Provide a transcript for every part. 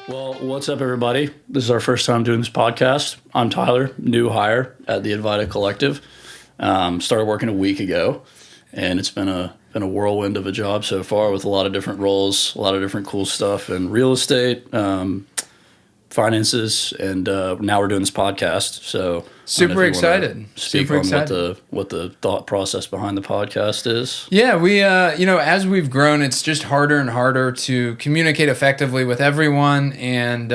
Well, what's up, everybody? This is our first time doing this podcast. I'm Tyler, new hire at the Advaita Collective. Started working a week ago, and it's been a whirlwind of a job so far with a lot of different roles, a lot of different cool stuff in real estate, finances, and now we're doing this podcast. So Super excited. Speak Super on excited. what the thought process behind the podcast is. Yeah, we as we've grown, it's just harder and harder to communicate effectively with everyone, and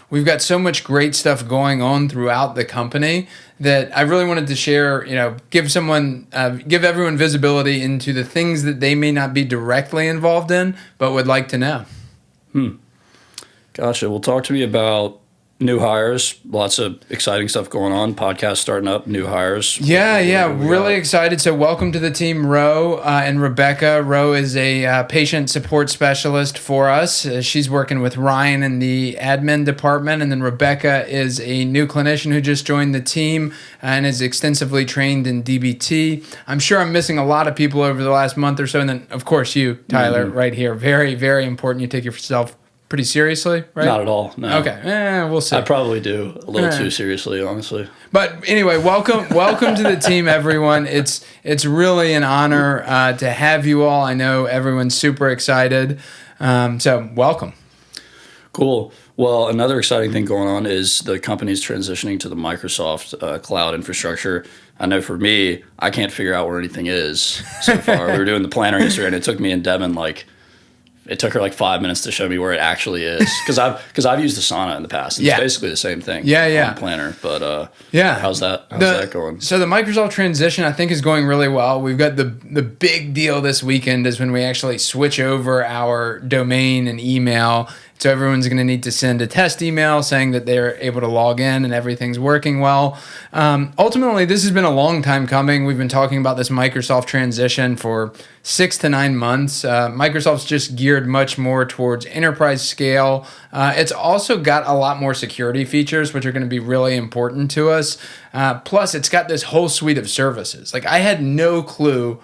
we've got so much great stuff going on throughout the company that I really wanted to share. Give everyone visibility into the things that they may not be directly involved in, but would like to know. Gotcha. Well, talk to me about new hires. Lots of exciting stuff going on. Podcast starting up, new hires. Yeah, really excited. So welcome to the team, Ro and Rebecca. Ro is a patient support specialist for us. She's working with Ryan in the admin department. And then Rebecca is a new clinician who just joined the team and is extensively trained in DBT. I'm sure I'm missing a lot of people over the last month or so. And then, of course, you, Tyler, right here. Very, very important. You take yourself pretty seriously, right? Not at all, no. Okay, we'll see. I probably do a little too seriously, honestly. But anyway, welcome to the team, everyone. It's really an honor to have you all. I know everyone's super excited, so welcome. Cool. Well, another exciting thing going on is the company's transitioning to the Microsoft cloud infrastructure. I know for me, I can't figure out where anything is so far. We were doing the planner yesterday, and it took me and Devin it took her 5 minutes to show me where it actually is, because I've used Asana in the past. And It's basically the same thing. On Planner, but how's that going? So the Microsoft transition, I think, is going really well. We've got the big deal this weekend is when we actually switch over our domain and email. So everyone's going to need to send a test email saying that they're able to log in and everything's working well. Ultimately, this has been a long time coming. We've been talking about this Microsoft transition for 6 to 9 months. Microsoft's just geared much more towards enterprise scale. It's also got a lot more security features, which are going to be really important to us. Plus, it's got this whole suite of services. I had no clue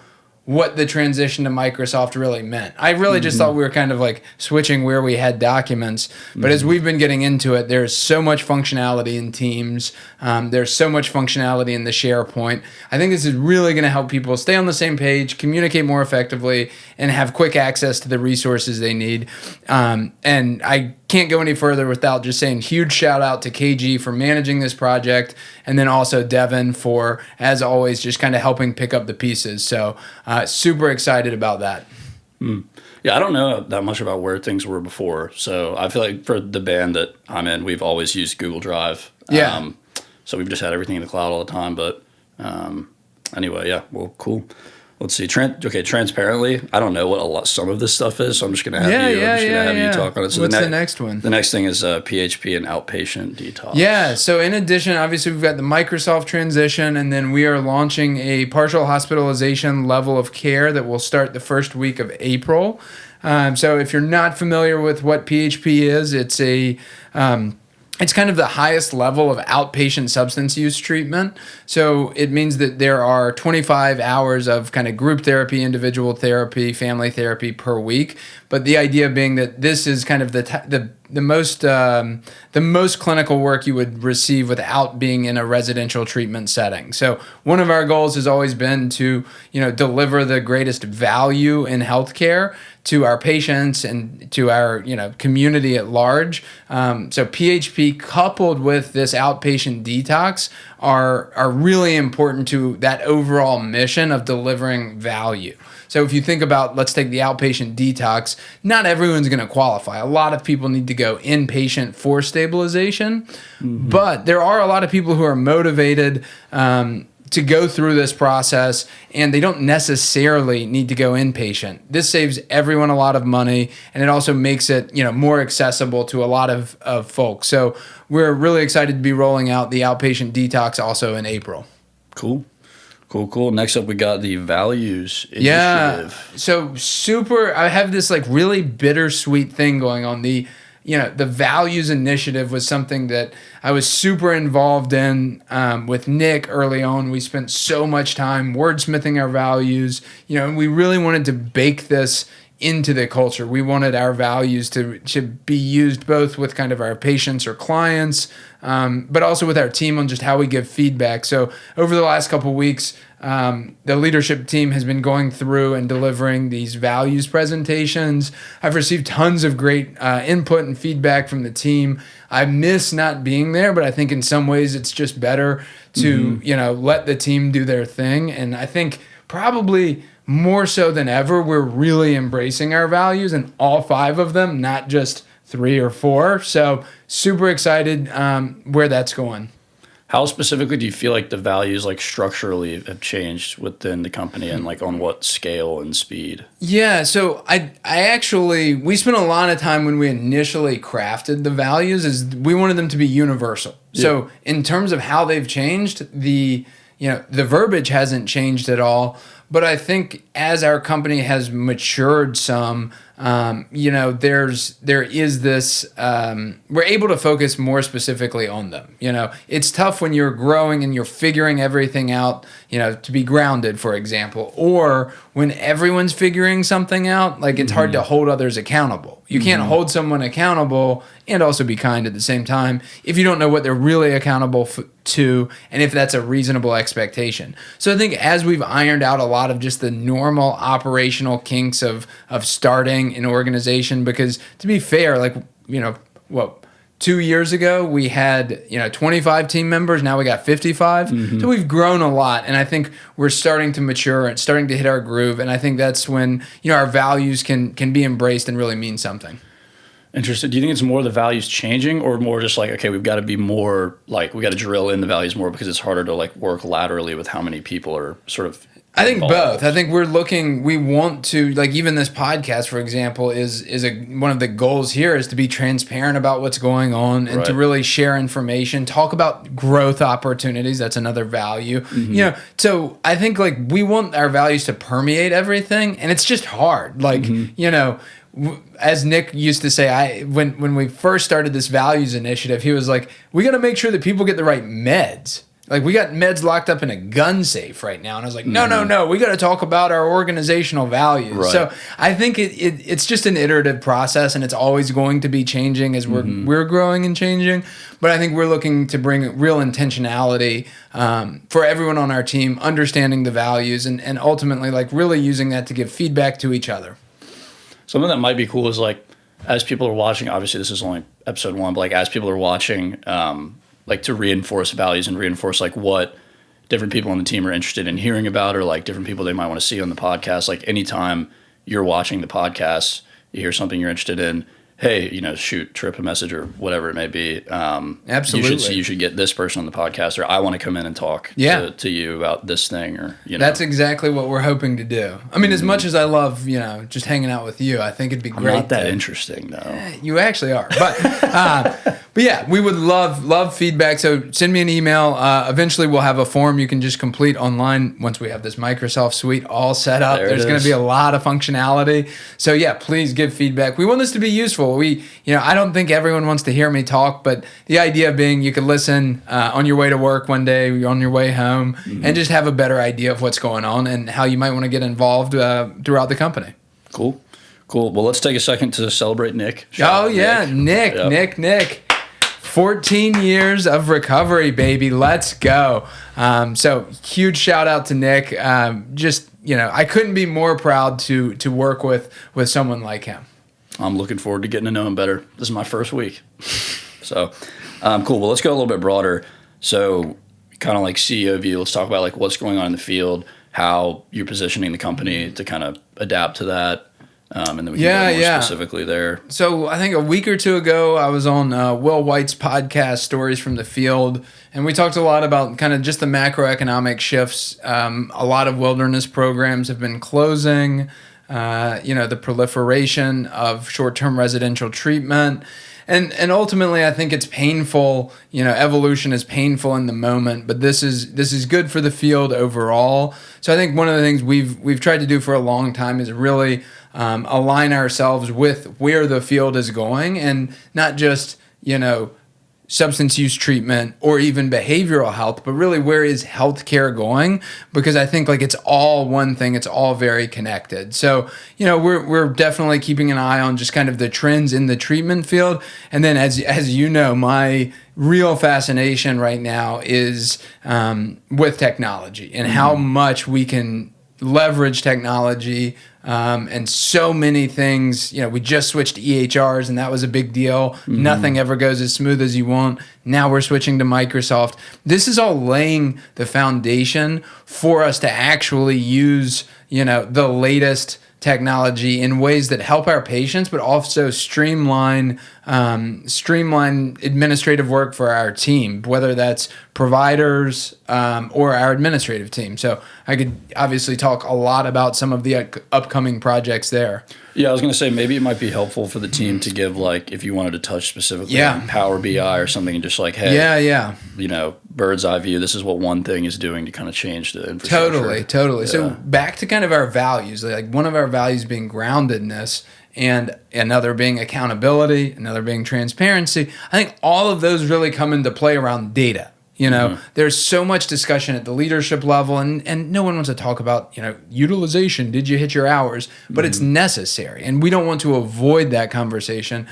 what the transition to Microsoft really meant. I really just thought we were kind of switching where we had documents. But as we've been getting into it, there's so much functionality in Teams. There's so much functionality in the SharePoint. I think this is really going to help people stay on the same page, communicate more effectively, and have quick access to the resources they need. And I can't go any further without just saying huge shout out to KG for managing this project, and then also Devin for, as always, just kind of helping pick up the pieces. So super excited about that. Yeah, I don't know that much about where things were before. So I feel like for the band that I'm in, we've always used Google Drive. Yeah. So we've just had everything in the cloud all the time. But anyway, yeah, well, cool. Let's see. Transparently, I don't know what some of this stuff is, so I'm just going to have you talk on it. So what's the next one? The next thing is PHP and outpatient detox. Yeah. So in addition, obviously, we've got the Microsoft transition, and then we are launching a partial hospitalization level of care that will start the first week of April. So if you're not familiar with what PHP is, it's kind of the highest level of outpatient substance use treatment. So it means that there are 25 hours of kind of group therapy, individual therapy, family therapy per week. But the idea being that this is kind of the most clinical work you would receive without being in a residential treatment setting. So one of our goals has always been to, deliver the greatest value in healthcare to our patients and to our, community at large. So PHP coupled with this outpatient detox are really important to that overall mission of delivering value. So if you think about, let's take the outpatient detox, not everyone's going to qualify. A lot of people need to go inpatient for stabilization, but there are a lot of people who are motivated to go through this process, and they don't necessarily need to go inpatient. This saves everyone a lot of money, and it also makes it more accessible to a lot of folks. So we're really excited to be rolling out the outpatient detox also in April. Cool. Next up, we got the values initiative. Yeah. So I have this really bittersweet thing going on. The values initiative was something that I was super involved in with Nick early on. We spent so much time wordsmithing our values, and we really wanted to bake this into the culture. We wanted our values to be used both with kind of our patients or clients, but also with our team on just how we give feedback. So over the last couple of weeks, the leadership team has been going through and delivering these values presentations. I've received tons of great input and feedback from the team. I miss not being there, but I think in some ways it's just better to, let the team do their thing. And I think probably more so than ever, we're really embracing our values and all 5 of them, not just 3 or 4. So super excited where that's going. How specifically do you feel like the values like structurally have changed within the company and like on what scale and speed? Yeah, so I actually, we spent a lot of time when we initially crafted the values is we wanted them to be universal. Yeah. So in terms of how they've changed, the verbiage hasn't changed at all. But I think as our company has matured some, there is this, we're able to focus more specifically on them. It's tough when you're growing and you're figuring everything out, to be grounded, for example, or when everyone's figuring something out, like it's hard to hold others accountable. You can't hold someone accountable and also be kind at the same time if you don't know what they're really accountable to and if that's a reasonable expectation. So I think as we've ironed out a lot of just the normal operational kinks of starting an organization, because to be fair, 2 years ago we had 25 team members, now we got 55. So we've grown a lot, and I think we're starting to mature and starting to hit our groove, and I think that's when our values can be embraced and really mean something. Interested. Do you think it's more the values changing or more just like, okay, we've got to be more like, we got to drill in the values more because it's harder to like work laterally with how many people are sort of I think involved? both. I think we want to, like, even this podcast, for example, is one of the goals here is to be transparent about what's going on and to really share information, talk about growth opportunities. That's another value. So I think like we want our values to permeate everything, and it's just hard. Like, as Nick used to say, when we first started this values initiative, he was like, we got to make sure that people get the right meds. Like, we got meds locked up in a gun safe right now. And I was like, no, we got to talk about our organizational values. Right. So I think it's just an iterative process, and it's always going to be changing as we're growing and changing. But I think we're looking to bring real intentionality for everyone on our team, understanding the values, and ultimately, like, really using that to give feedback to each other. Something that might be cool is, like, as people are watching, obviously this is only episode 1, but, like, as people are watching, like to reinforce values and reinforce like what different people on the team are interested in hearing about, or like different people they might want to see on the podcast. Like anytime you're watching the podcast, you hear something you're interested in, hey, shoot Trip a message or whatever it may be. Absolutely. You should get this person on the podcast, or I want to come in and talk to you about this thing, or That's exactly what we're hoping to do. I mean, as much as I love, just hanging out with you, I think it'd be great. I'm not that interesting though. You actually are. But yeah, we would love feedback. So send me an email. Eventually we'll have a form you can just complete online once we have this Microsoft suite all set up. There's going to be a lot of functionality. So yeah, please give feedback. We want this to be useful. I don't think everyone wants to hear me talk, but the idea being you could listen on your way to work one day, on your way home, and just have a better idea of what's going on and how you might want to get involved throughout the company. Cool. Well, let's take a second to celebrate Nick. Nick. 14 years of recovery, baby. Let's go. So huge shout out to Nick. I couldn't be more proud to work with someone like him. I'm looking forward to getting to know him better. This is my first week. So, cool. Well, let's go a little bit broader. So, kind of like CEO view, let's talk about like what's going on in the field, how you're positioning the company to kind of adapt to that. And then we can go more specifically there. So I think a week or two ago, I was on Will White's podcast, Stories from the Field, and we talked a lot about kind of just the macroeconomic shifts. A lot of wilderness programs have been closing. The proliferation of short-term residential treatment. And ultimately, I think it's painful. Evolution is painful in the moment, but this is good for the field overall. So I think one of the things we've tried to do for a long time is really align ourselves with where the field is going, and not just substance use treatment or even behavioral health, but really where is healthcare going? Because I think like it's all one thing, it's all very connected. So, we're definitely keeping an eye on just kind of the trends in the treatment field. And then as you know, my real fascination right now is with technology and how much we can leverage technology and so many things. We just switched EHRs and that was a big deal. Nothing ever goes as smooth as you want. Now we're switching to Microsoft. This is all laying the foundation for us to actually use, the latest technology in ways that help our patients, but also streamline administrative work for our team, whether that's providers or our administrative team. So I could obviously talk a lot about some of the upcoming projects there. Yeah, I was going to say maybe it might be helpful for the team to give, like, if you wanted to touch specifically on Power BI or something, and just like, hey, bird's eye view, this is what one thing is doing to kind of change the infrastructure. Totally. Yeah. So back to kind of our values, like one of our values being groundedness and another being accountability, another being transparency. I think all of those really come into play around data. There's so much discussion at the leadership level, and no one wants to talk about, utilization. Did you hit your hours? But it's necessary, and we don't want to avoid that conversation.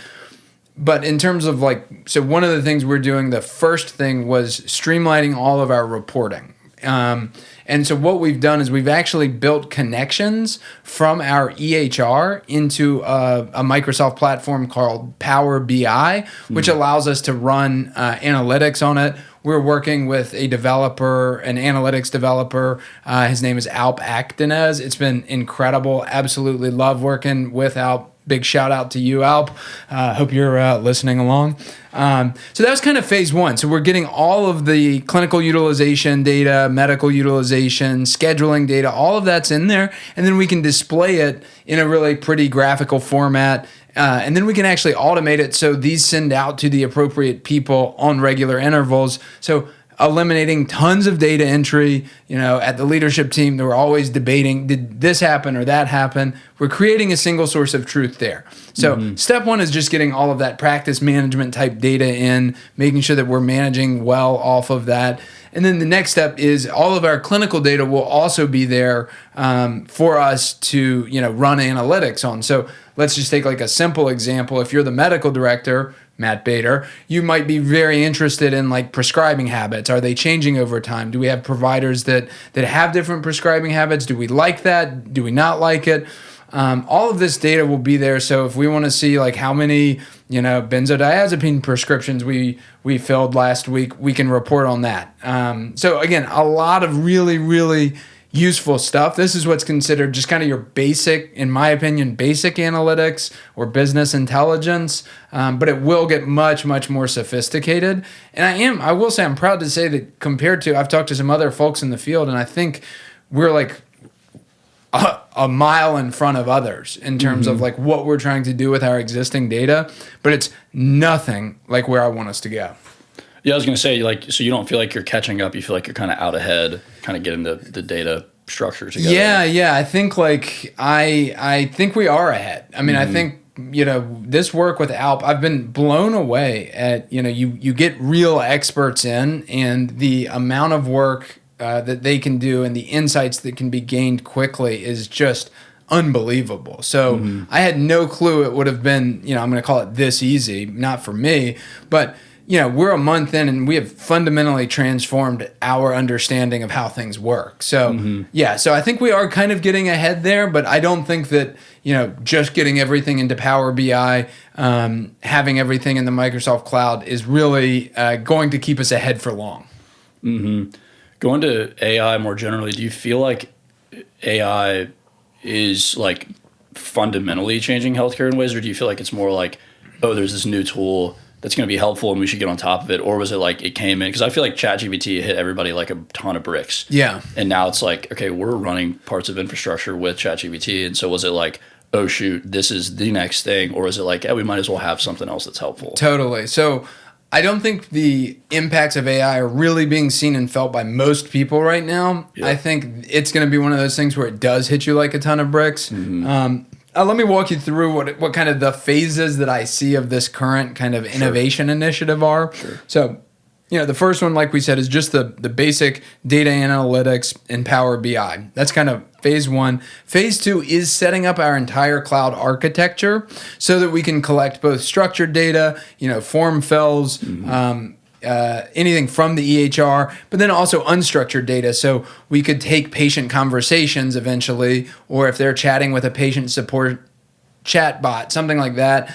But in terms of so one of the things we're doing, the first thing was streamlining all of our reporting. And so what we've done is we've actually built connections from our EHR into a Microsoft platform called Power BI, which allows us to run analytics on it. We're working with a developer, an analytics developer. His name is Alp Actinez. It's been incredible. Absolutely love working with Alp. Big shout out to you, Alp. Hope you're listening along. So that was kind of phase one. So we're getting all of the clinical utilization data, medical utilization, scheduling data, all of that's in there. And then we can display it in a really pretty graphical format. And then we can actually automate it so these send out to the appropriate people on regular intervals. So eliminating tons of data entry, at the leadership team, they were always debating, did this happen or that happen? We're creating a single source of truth there. So step one is just getting all of that practice management type data in, making sure that we're managing well off of that. And then the next step is all of our clinical data will also be there for us to, run analytics on. So let's just take like a simple example. If you're the medical director, Matt Bader, you might be very interested in like prescribing habits. Are they changing over time? Do we have providers that have different prescribing habits? Do we like that? Do we not like it? All of this data will be there. So if we want to see like how many, benzodiazepine prescriptions we filled last week, we can report on that. So again, a lot of really, really useful stuff. This is what's considered just kind of your basic, in my opinion, basic analytics or business intelligence, but it will get much, much more sophisticated. And I will say, I'm proud to say that compared to, I've talked to some other folks in the field, and I think we're like a mile in front of others in terms of like what we're trying to do with our existing data, but it's nothing like where I want us to go. Yeah, I was going to say, so you don't feel like you're catching up. You feel like you're kind of out ahead, kind of getting the data structure together. Yeah. I think I think we are ahead. I mean, I think, this work with Alp, I've been blown away at, you get real experts in, and the amount of work that they can do and the insights that can be gained quickly is just unbelievable. So I had no clue it would have been, I'm going to call it this easy, not for me, but we're a month in and we have fundamentally transformed our understanding of how things work. So, so I think we are kind of getting ahead there, but I don't think that, just getting everything into Power BI, having everything in the Microsoft cloud is really going to keep us ahead for long. Going to AI more generally, do you feel like AI is like fundamentally changing healthcare in ways, or do you feel like it's more like, oh, there's this new tool that's going to be helpful and we should get on top of it? Or was it like it came in? Because I feel like ChatGPT hit everybody like a ton of bricks. Yeah. And now it's like, okay, we're running parts of infrastructure with ChatGPT. And so was it like, oh, shoot, this is the next thing? Or is it like, we might as well have something else that's helpful? Totally. So I don't think the impacts of AI are really being seen and felt by most people right now. Yeah. I think it's going to be one of those things where it does hit you like a ton of bricks. let me walk you through what kind of the phases that I see of this current kind of innovation initiative are. Sure. So, the first one, like we said, is just the basic data analytics in Power BI. That's kind of phase one. Phase two is setting up our entire cloud architecture so that we can collect both structured data, form fills, anything from the EHR, but then also unstructured data. So we could take patient conversations eventually, or if they're chatting with a patient support chat bot, something like that,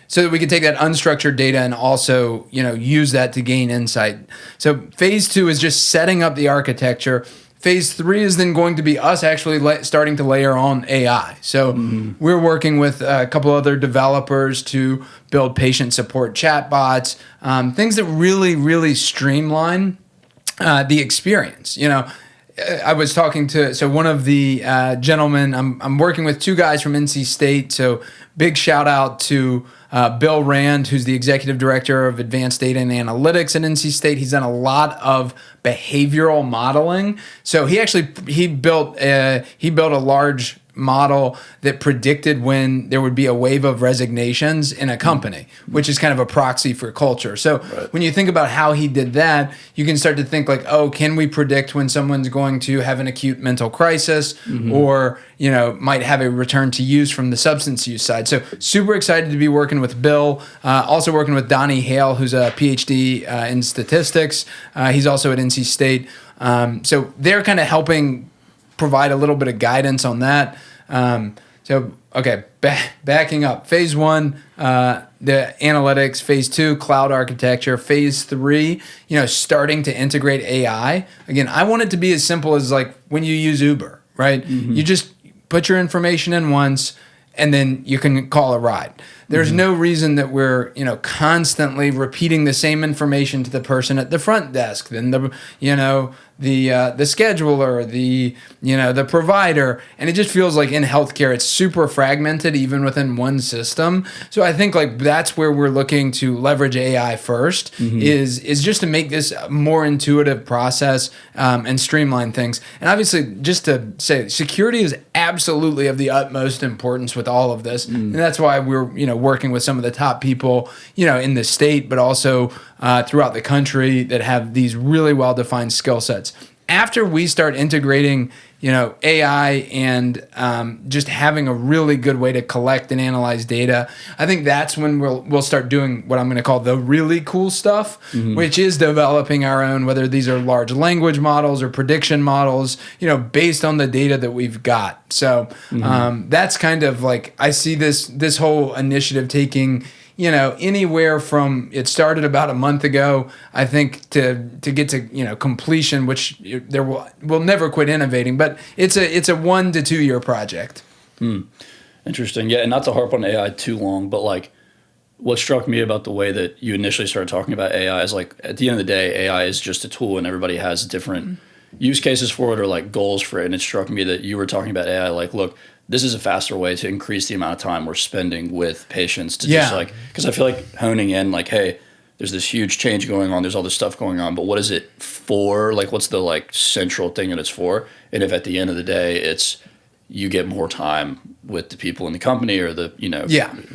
so that we could take that unstructured data and also, use that to gain insight. So phase two is just setting up the architecture. Phase three is then going to be us actually starting to layer on AI. So we're working with a couple other developers to build patient support chatbots, things that really, really streamline the experience. I was talking to one of the gentlemen. I'm working with two guys from NC State. So big shout out to Bill Rand, who's the executive director of advanced data and analytics at NC State. He's done a lot of behavioral modeling. So he built a large model that predicted when there would be a wave of resignations in a company, which is kind of a proxy for culture. So when you think about how he did that, you can start to think like, can we predict when someone's going to have an acute mental crisis or, might have a return to use from the substance use side. So super excited to be working with Bill, also working with Donnie Hale, who's a PhD in statistics. He's also at NC State. So they're kind of helping provide a little bit of guidance on that. Backing up. Phase one, the analytics. Phase two, cloud architecture. Phase three, starting to integrate AI. Again, I want it to be as simple as like when you use Uber, right? You just put your information in once and then you can call a ride. There's no reason that we're, constantly repeating the same information to the person at the front desk, then the scheduler, the provider, and it just feels like in healthcare it's super fragmented even within one system. So I think like that's where we're looking to leverage AI first is just to make this a more intuitive process and streamline things. And obviously, just to say, security is absolutely of the utmost importance with all of this, and that's why we're working with some of the top people in the state, but also throughout the country that have these really well-defined skill sets. After we start integrating, AI and just having a really good way to collect and analyze data, I think that's when we'll start doing what I'm going to call the really cool stuff, which is developing our own, whether these are large language models or prediction models, based on the data that we've got. So that's kind of like I see this whole initiative taking anywhere from it started about a month ago, I think, to get to completion, which we'll never quit innovating, but it's a 1 to 2 year project. Interesting. Yeah, and not to harp on AI too long, but like what struck me about the way that you initially started talking about AI is like at the end of the day, AI is just a tool and everybody has different use cases for it or like goals for it. And it struck me that you were talking about AI like, look, this is a faster way to increase the amount of time we're spending with patients to just like, because I feel like honing in like, hey, there's this huge change going on. There's all this stuff going on, but what is it for? Like, what's the like central thing that it's for? And if at the end of the day, it's you get more time with the people in the company or the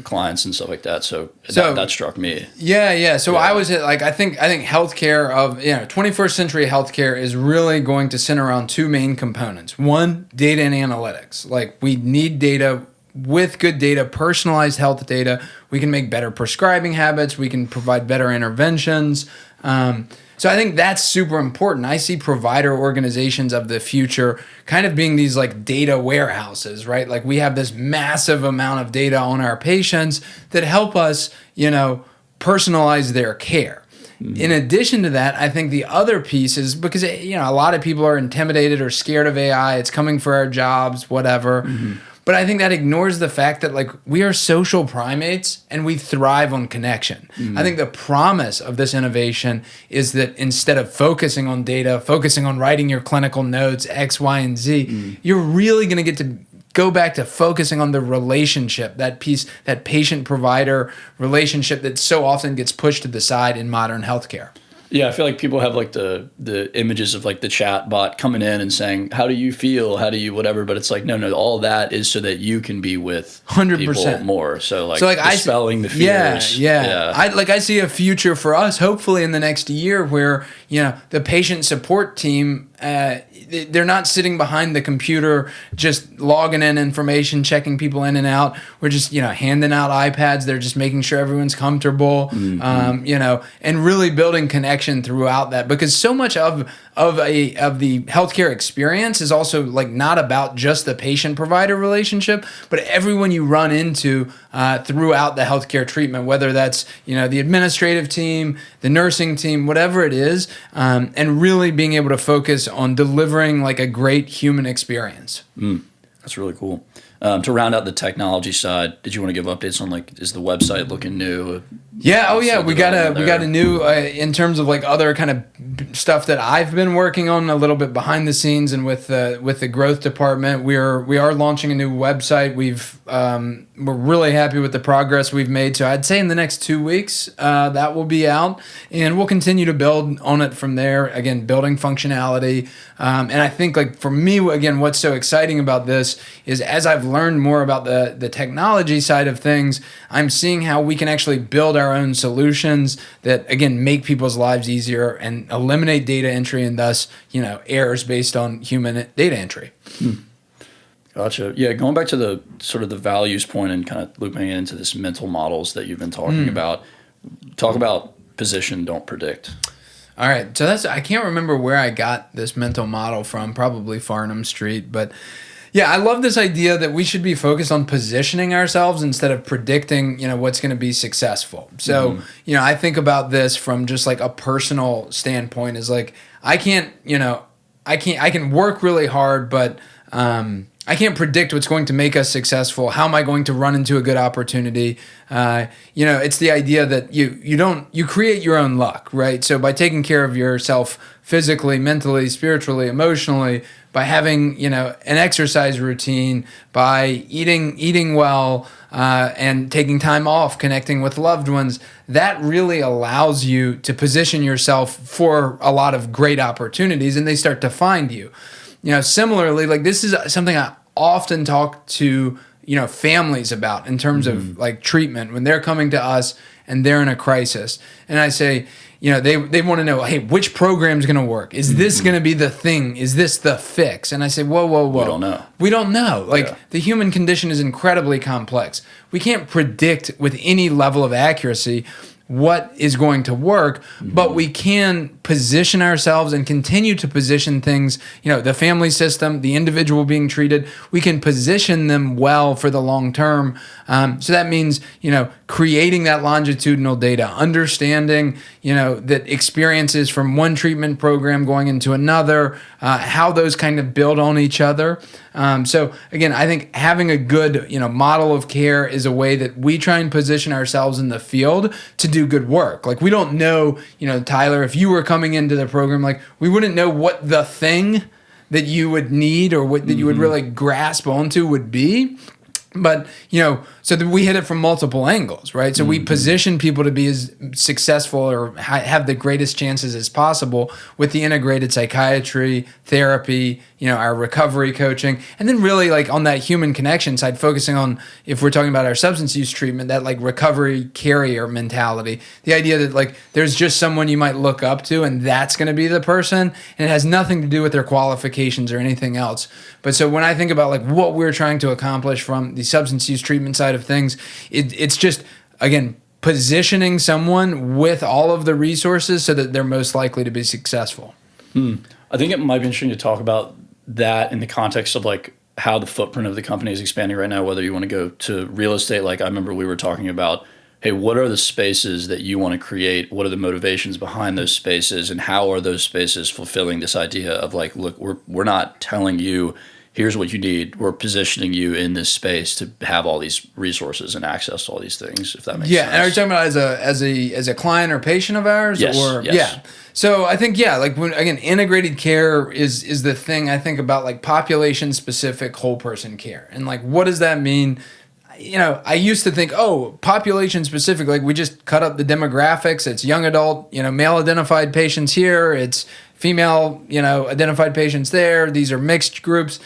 clients and stuff like that. So that struck me. Yeah. So I was like, I think healthcare of 21st century healthcare is really going to center around two main components. One, data and analytics. Like we need data. With good data, personalized health data, we can make better prescribing habits. We can provide better interventions. So I think that's super important. I see provider organizations of the future kind of being these like data warehouses, right? Like we have this massive amount of data on our patients that help us, personalize their care. In addition to that, I think the other piece is because, a lot of people are intimidated or scared of AI. It's coming for our jobs, whatever. But I think that ignores the fact that like we are social primates and we thrive on connection. I think the promise of this innovation is that instead of focusing on data, focusing on writing your clinical notes, X, Y, and Z, you're really going to get to go back to focusing on the relationship, that piece, that patient-provider relationship that so often gets pushed to the side in modern healthcare. Yeah, I feel like people have like the images of like the chat bot coming in and saying, "How do you feel? How do you whatever?" But it's like, no, all that is so that you can be with 100% people more. So like, I dispelling the yeah, fears. yeah. I see a future for us, hopefully in the next year, where the patient support team. They're not sitting behind the computer just logging in information, checking people in and out. We're just handing out iPads. They're just making sure everyone's comfortable, and really building connection throughout that, because so much of the healthcare experience is also like not about just the patient provider relationship, but everyone you run into throughout the healthcare treatment, whether that's the administrative team, the nursing team, whatever it is, and really being able to focus on delivering like a great human experience. That's really cool. To round out the technology side, did you want to give updates on like, is the website looking new? Yeah. Oh yeah. We got a new in terms of like other kind of stuff that I've been working on a little bit behind the scenes, and with the growth department, we are launching a new website. We're really happy with the progress we've made. So I'd say in the next 2 weeks that will be out, and we'll continue to build on it from there. Again, building functionality, and I think like for me, again, what's so exciting about this is as I've learned more about the technology side of things, I'm seeing how we can actually build our own solutions that again make people's lives easier and eliminate data entry, and thus errors based on human data entry. Gotcha. Yeah, going back to the sort of the values point and kind of looping it into this mental models that you've been talking about. Talk about position, don't predict. All right, so I can't remember where I got this mental model from, probably Farnham Street, but yeah, I love this idea that we should be focused on positioning ourselves instead of predicting, what's going to be successful. So, I think about this from just like a personal standpoint, is like I can work really hard, but I can't predict what's going to make us successful. How am I going to run into a good opportunity? It's the idea that you create your own luck, right? So by taking care of yourself physically, mentally, spiritually, emotionally, by having an exercise routine, by eating well, and taking time off, connecting with loved ones, that really allows you to position yourself for a lot of great opportunities, and they start to find you. Similarly, like this is something I often talk to families about in terms of like treatment when they're coming to us and they're in a crisis, and I say, they want to know, hey, which program's going to work? Is this going to be the thing? Is this the fix? And I say, whoa. We don't know. Like the human condition is incredibly complex. We can't predict with any level of accuracy what is going to work, but we can position ourselves and continue to position things, the family system, the individual being treated, we can position them well for the long term. So that means, creating that longitudinal data, understanding, that experiences from one treatment program going into another, how those kind of build on each other. So again, I think having a good, model of care is a way that we try and position ourselves in the field to do good work. Like we don't know, Tyler, if you were coming into the program, like we wouldn't know what the thing that you would need or what that you would really grasp onto would be. But, so that we hit it from multiple angles, right? So we position people to be as successful or have the greatest chances as possible with the integrated psychiatry, therapy, our recovery coaching, and then really like on that human connection side, focusing on, if we're talking about our substance use treatment, that like recovery carrier mentality, the idea that like there's just someone you might look up to and that's going to be the person, and it has nothing to do with their qualifications or anything else. But so when I think about like what we're trying to accomplish from the substance use treatment side of things, it's just, again, positioning someone with all of the resources so that they're most likely to be successful. I think it might be interesting to talk about that in the context of like how the footprint of the company is expanding right now, whether you want to go to real estate. Like I remember we were talking about, hey, what are the spaces that you want to create? What are the motivations behind those spaces? And how are those spaces fulfilling this idea of like, look, we're not telling you, here's what you need. We're positioning you in this space to have all these resources and access to all these things, if that makes sense. Yeah, and are you talking about as a client or patient of ours? Yes, or yes. Yeah. So I think, like when, again, integrated care is the thing I think about, like population specific whole person care. And like, what does that mean? I used to think, oh, population specific, like we just cut up the demographics. It's young adult, male identified patients here. It's female, identified patients there. These are mixed groups.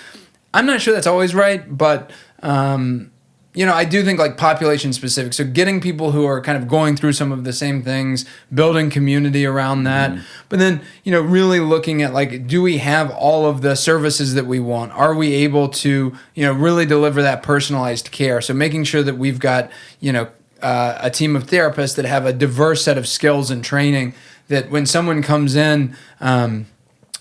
I'm not sure that's always right, but I do think like population specific. So getting people who are kind of going through some of the same things, building community around that. But then, really looking at like, do we have all of the services that we want? Are we able to, really deliver that personalized care? So making sure that we've got, a team of therapists that have a diverse set of skills and training, that when someone comes in,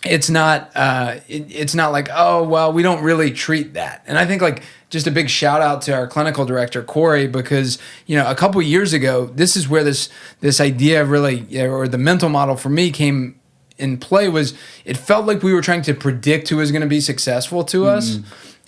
it's not like, oh, well, we don't really treat that. And I think like just a big shout out to our clinical director, Corey, because, a couple years ago, this is where this idea really, or the mental model for me came in play, was it felt like we were trying to predict who was going to be successful to us.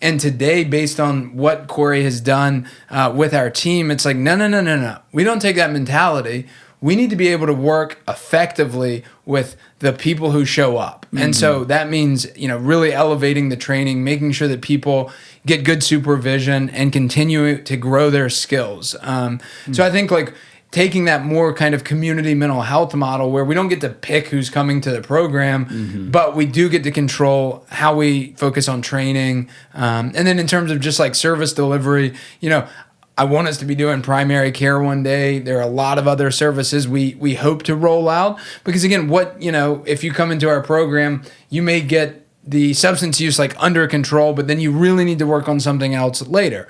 And today, based on what Corey has done with our team, it's like, no. We don't take that mentality. We need to be able to work effectively with the people who show up. And so that means, really elevating the training, making sure that people get good supervision and continue to grow their skills. So I think like taking that more kind of community mental health model where we don't get to pick who's coming to the program, but we do get to control how we focus on training. And then in terms of just like service delivery, I want us to be doing primary care one day. There are a lot of other services we hope to roll out, because again, if you come into our program, you may get the substance use like under control, but then you really need to work on something else later.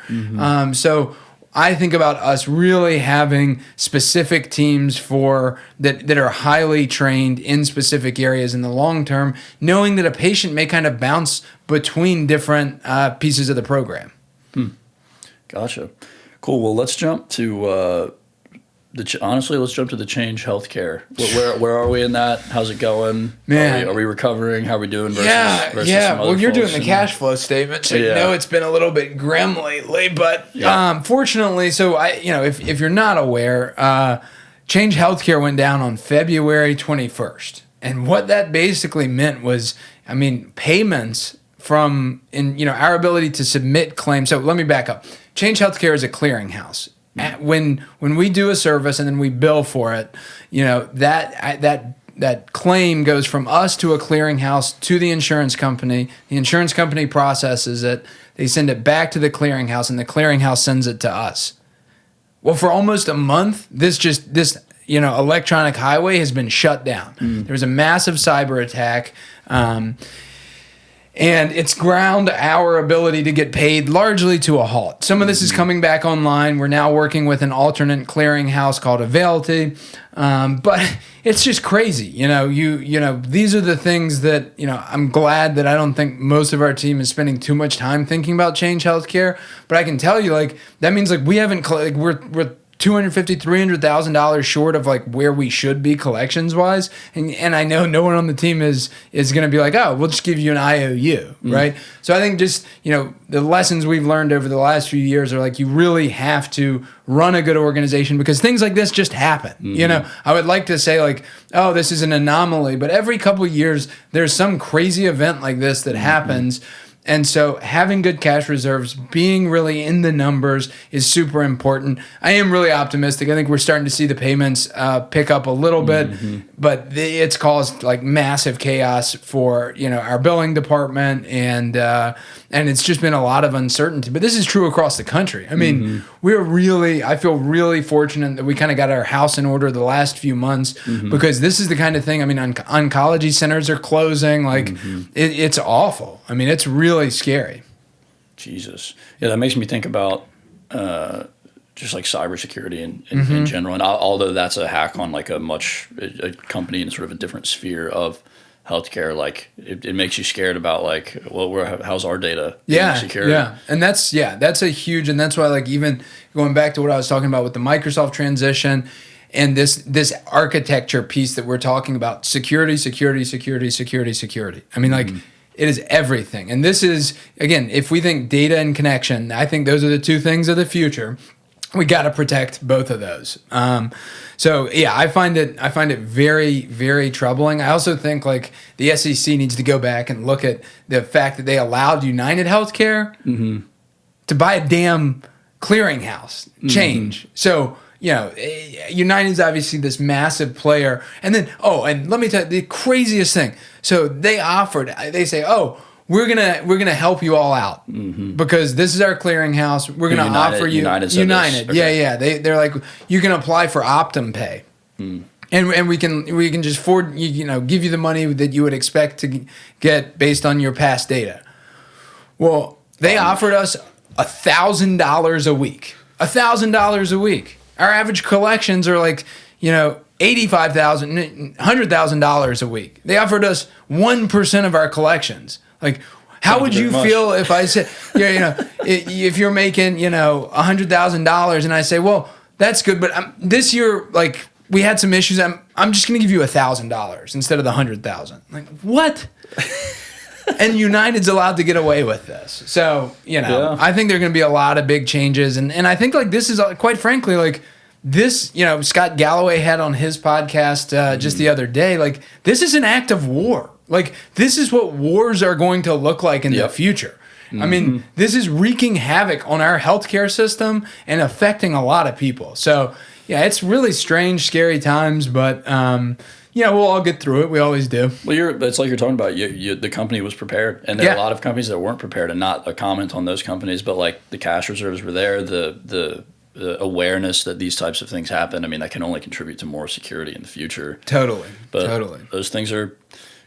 So I think about us really having specific teams that are highly trained in specific areas in the long term, knowing that a patient may kind of bounce between different pieces of the program. Gotcha. Cool. Well, let's jump to let's jump to the Change Healthcare. Where are we in that? How's it going? Man, are we recovering? How are we doing? Versus some other Well, you're doing folks? the cash flow statement, so it's been a little bit grim lately. But fortunately, so if you're not aware, Change Healthcare went down on February 21st, and what that basically meant was, payments from our ability to submit claims. So let me back up. Change Healthcare is a clearinghouse. When we do a service and then we bill for it, that claim goes from us to a clearinghouse to the insurance company. The insurance company processes it. They send it back to the clearinghouse, and the clearinghouse sends it to us. Well, for almost a month, this electronic highway has been shut down. There was a massive cyber attack. And it's ground our ability to get paid largely to a halt. Some of this is coming back online. We're now working with an alternate clearinghouse called Advaita. But it's just crazy. These are the things that, I'm glad that I don't think most of our team is spending too much time thinking about Change Healthcare. But I can tell you, that means we haven't, we're $250,000, $300,000 short of where we should be collections wise, and I know no one on the team is going to be like, oh, we'll just give you an IOU, right? So I think just the lessons we've learned over the last few years are you really have to run a good organization, because things like this just happen. I would like to say oh, this is an anomaly, but every couple of years there's some crazy event like this that happens. And so having good cash reserves, being really in the numbers is super important. I am really optimistic. I think we're starting to see the payments pick up a little bit, but it's caused massive chaos for our billing department, and it's just been a lot of uncertainty. But this is true across the country. I feel really fortunate that we kind of got our house in order the last few months, because this is the kind of thing. Oncology centers are closing. It's awful. It's really scary. Jesus. Yeah, that makes me think about just cybersecurity in general. And although that's a hack on a company in sort of a different sphere of healthcare, it makes you scared about how's our data being secured? Yeah. And that's a huge, and that's why even going back to what I was talking about with the Microsoft transition and this architecture piece that we're talking about, security. It is everything. And this is, again, if we think data and connection, I think those are the two things of the future. We got to protect both of those. I find it very, very troubling. I also think the SEC needs to go back and look at the fact that they allowed United Healthcare to buy a damn clearinghouse change. So, United's obviously this massive player. And then, and let me tell you the craziest thing. So they say, we're gonna help you all out because this is our clearinghouse. We're gonna offer you United. Okay. Yeah. They're like, you can apply for Optum Pay. And we can just give you the money that you would expect to get based on your past data. Well, they offered us $1,000 a week. $1,000 a week. Our average collections are like, $85,000, $100,000 a week. They offered us 1% of our collections. Like, how would you feel if I said, if you're making, $100,000 and I say, well, that's good, but this year, like, we had some issues. I'm just going to give you $1,000 instead of the $100,000. Like, what? And United's allowed to get away with this. So, I think there are going to be a lot of big changes. And I think, like, this is, quite frankly, like, this, Scott Galloway had on his podcast just the other day, like, this is an act of war. Like, this is what wars are going to look like in the future. I mean, this is wreaking havoc on our healthcare system and affecting a lot of people. So, yeah, it's really strange, scary times, but we'll all get through it. We always do. Well, it's like you're talking about. The company was prepared, and there are a lot of companies that weren't prepared, and not a comment on those companies, but like the cash reserves were there, the awareness that these types of things happen. I mean, that can only contribute to more security in the future. Totally. Those things are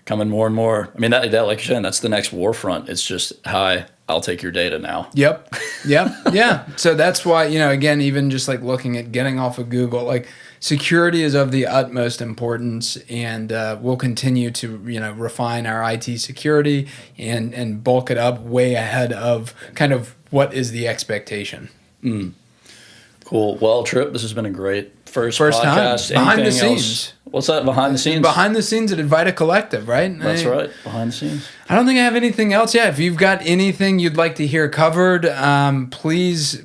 coming more and more. I mean, that like you're saying, that's the next war front. It's just, hi, I'll take your data now. Yep. Yeah. So that's why, again, even just like looking at getting off of Google, like security is of the utmost importance, and we'll continue to, refine our IT security and bulk it up way ahead of kind of what is the expectation. Cool. Well, Trip, this has been a great first podcast. Time. Behind the scenes. What's that? Behind the scenes? Behind the scenes at Advaita Collective, right? That's right. Behind the scenes. I don't think I have anything else yet. If you've got anything you'd like to hear covered, please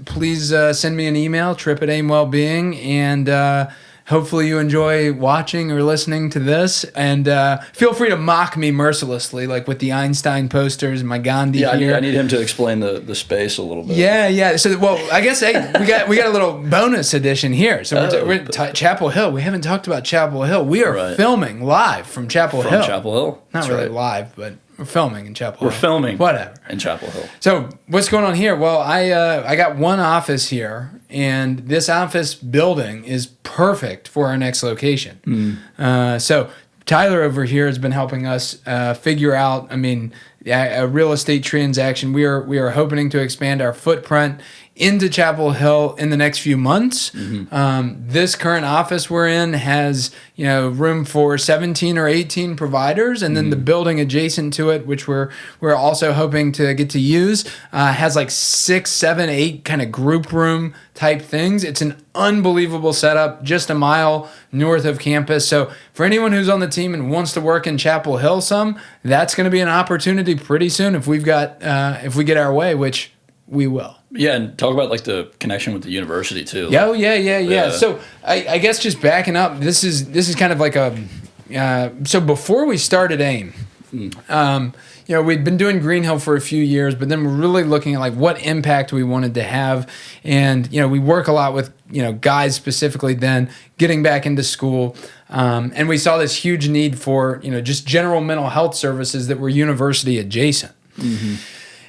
send me an email, trip@aimwellbeing, and hopefully you enjoy watching or listening to this. And feel free to mock me mercilessly, like with the Einstein posters and my Gandhi here. I need him to explain the space a little bit. Yeah. So, I guess we got a little bonus edition here. So we're Chapel Hill. We haven't talked about Chapel Hill. We are filming live from Chapel Hill. Chapel Hill. Not really live, but we're filming in Chapel Hill. We're filming. Whatever. In Chapel Hill. So what's going on here? Well, I got one office here, and this office building is perfect for our next location. So Tyler over here has been helping us figure out, a real estate transaction. We are hoping to expand our footprint into Chapel Hill in the next few months. This current office we're in has room for 17 or 18 providers, and then the building adjacent to it, which we're also hoping to get to use, has like 6, 7, 8 kind of group room type things. It's an unbelievable setup, just a mile north of campus. So for anyone who's on the team and wants to work in Chapel Hill that's going to be an opportunity pretty soon if we get our way, which we will. Yeah, and talk about like the connection with the university too. Yeah. So I guess just backing up, this is kind of like so before we started AIM, we'd been doing Green Hill for a few years, but then we're really looking at like what impact we wanted to have, and we work a lot with guys specifically then getting back into school, and we saw this huge need for just general mental health services that were university adjacent.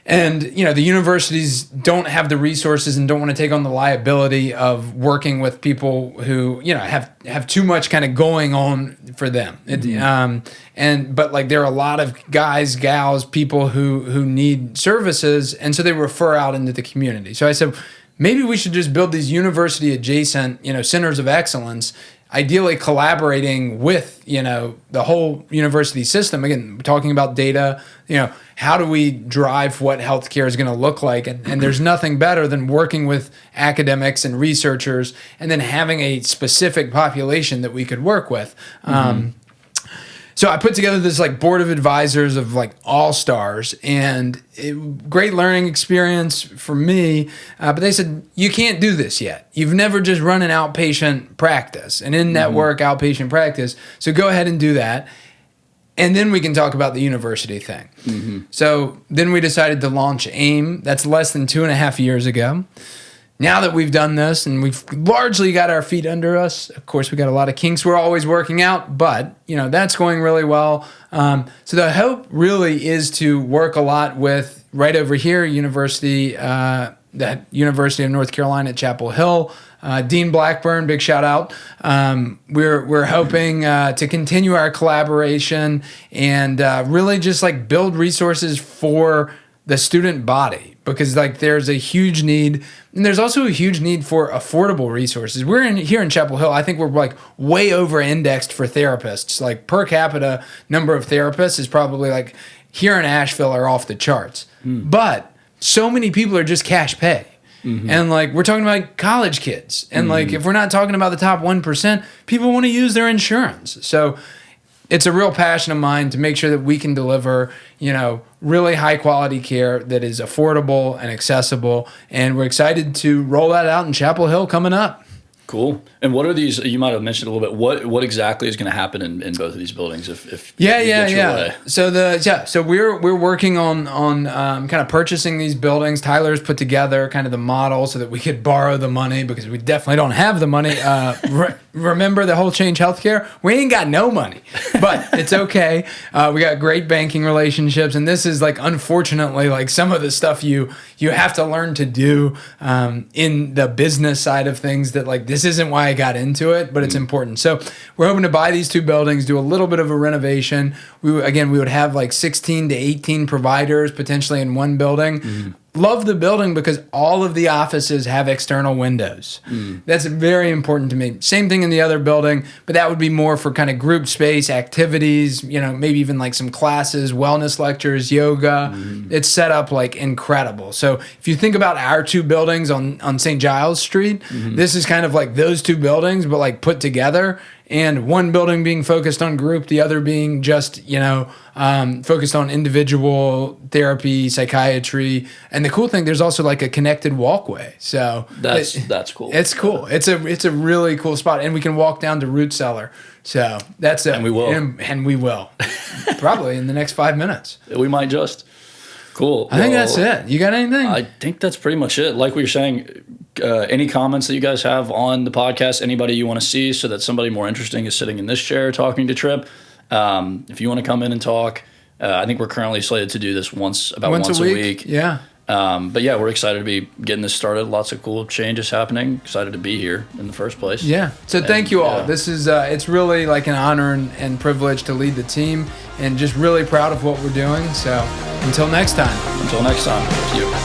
And, the universities don't have the resources and don't want to take on the liability of working with people who, have too much kind of going on for them. But like there are a lot of guys, gals, people who need services, and so they refer out into the community. So I said, maybe we should just build these university adjacent, centers of excellence, ideally collaborating with, the whole university system. Again, talking about data, how do we drive what healthcare is going to look like? And there's nothing better than working with academics and researchers and then having a specific population that we could work with. So I put together this like board of advisors of like all-stars, and great learning experience for me. But they said, you can't do this yet. You've never just run an outpatient practice, an in-network outpatient practice. So go ahead and do that. And then we can talk about the university thing. So then we decided to launch AIM. That's less than 2.5 years ago. now that we've done this and we've largely got our feet under us, of course, we got a lot of kinks we're always working out, but that's going really well. So the hope really is to work a lot with right over here, the University of North Carolina at Chapel Hill. Dean Blackburn, big shout out. We're hoping to continue our collaboration and really just like build resources for the student body, because like there's a huge need, and there's also a huge need for affordable resources. Here in Chapel Hill, I think we're like way over indexed for therapists. Like per capita number of therapists is probably like here in Asheville are off the charts. But so many people are just cash pay. And like we're talking about college kids, and like if we're not talking about the top 1%, people want to use their insurance. So it's a real passion of mine to make sure that we can deliver, really high quality care that is affordable and accessible. And we're excited to roll that out in Chapel Hill coming up. Cool. And what are these? You might have mentioned a little bit. What exactly is going to happen in both of these buildings? If you get your way? So we're working on kind of purchasing these buildings. Tyler's put together kind of the model so that we could borrow the money, because we definitely don't have the money. Remember the whole Change Healthcare? We ain't got no money, but it's okay. We got great banking relationships, and this is like unfortunately like some of the stuff you have to learn to do in the business side of things that like this isn't why I got into it, but it's important. So we're hoping to buy these two buildings, do a little bit of a renovation. We would have like 16 to 18 providers potentially in one building. Love the building because all of the offices have external windows. That's very important to me. Same thing in the other building, but that would be more for kind of group space, activities, maybe even like some classes, wellness lectures, yoga. It's set up like incredible. So if you think about our two buildings on St. Giles Street, this is kind of like those two buildings, but like put together. And one building being focused on group, the other being just, focused on individual therapy, psychiatry. And the cool thing, there's also like a connected walkway. So that's cool. It's cool. It's a really cool spot. And we can walk down to Root Cellar. So that's it. And we will. And we will. Probably in the next 5 minutes. We might just. Cool. I think that's it. You got anything? I think that's pretty much it. Like we were saying, any comments that you guys have on the podcast, anybody you want to see so that somebody more interesting is sitting in this chair talking to Trip. If you want to come in and talk, I think we're currently slated to do this once a week. Yeah. But yeah, we're excited to be getting this started. Lots of cool changes happening. Excited to be here in the first place. Yeah. So thank you all. This is it's really like an honor and privilege to lead the team, and just really proud of what we're doing. So until next time. Thank you.